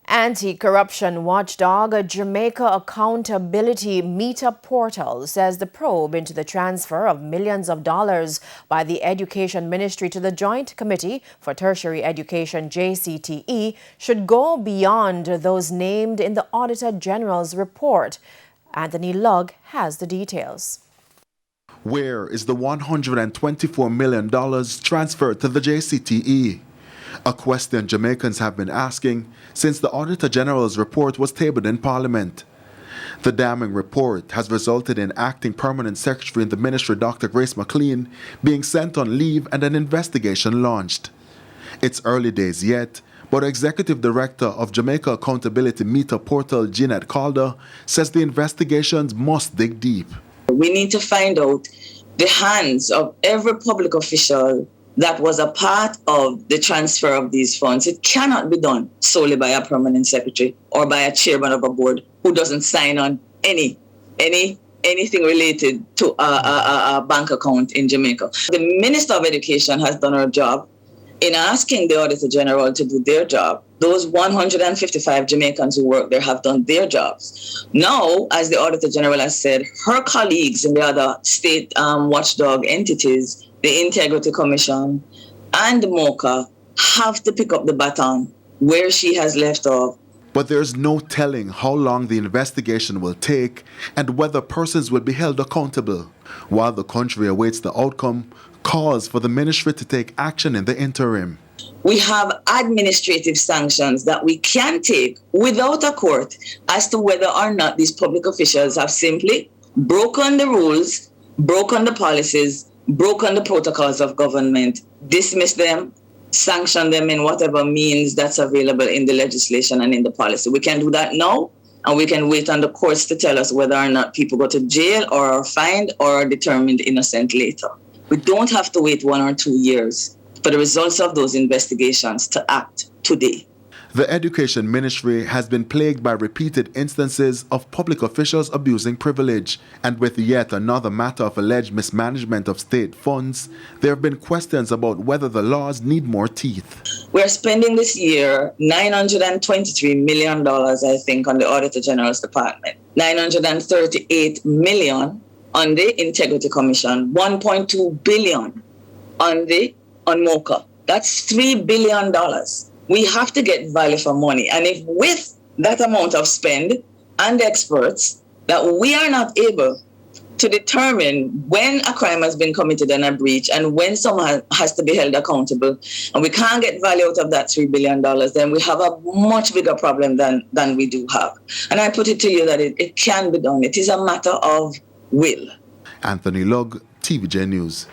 Anti-corruption watchdog Jamaica Accountability Meetup Portal says the probe into the transfer of millions of dollars by the Education Ministry to the Joint Committee for Tertiary Education JCTE should go beyond those named in the Auditor General's report. Anthony Lugg has the details. Where is the $124 million transferred to the JCTE? A question Jamaicans have been asking since the Auditor General's report was tabled in Parliament. The damning report has resulted in Acting Permanent Secretary in the Ministry, Dr. Grace McLean, being sent on leave and an investigation launched. It's early days yet, but Executive Director of Jamaica Accountability Meetup Portal, Jeanette Calder, says the investigations must dig deep. We need to find out the hands of every public official that was a part of the transfer of these funds. It cannot be done solely by a permanent secretary or by a chairman of a board who doesn't sign on anything related to a bank account in Jamaica. The Minister of Education has done her job in asking the Auditor General to do their job. Those 155 Jamaicans who work there have done their jobs. Now, as the Auditor General has said, her colleagues in the other state watchdog entities, the Integrity Commission and the MOCA, have to pick up the baton where she has left off. But there's no telling how long the investigation will take and whether persons will be held accountable. While the country awaits the outcome, calls for the ministry to take action in the interim. We have administrative sanctions that we can take without a court as to whether or not these public officials have simply broken the rules, broken the policies, broken the protocols of government, dismiss them, sanction them in whatever means that's available in the legislation and in the policy. We can do that now, and we can wait on the courts to tell us whether or not people go to jail or are fined or are determined innocent later. We don't have to wait 1 or 2 years for the results of those investigations to act today. The Education Ministry has been plagued by repeated instances of public officials abusing privilege, and with yet another matter of alleged mismanagement of state funds, there have been questions about whether the laws need more teeth. We're spending this year $923 million, I think, on the Auditor General's Department, $938 million on the Integrity Commission, $1.2 billion on MOCA. That's $3 billion. We have to get value for money. And if with that amount of spend and experts that we are not able to determine when a crime has been committed and a breach and when someone has to be held accountable, and we can't get value out of that $3 billion, then we have a much bigger problem than we do have. And I put it to you that it can be done. It is a matter of will. Anthony Lugg, TVJ News.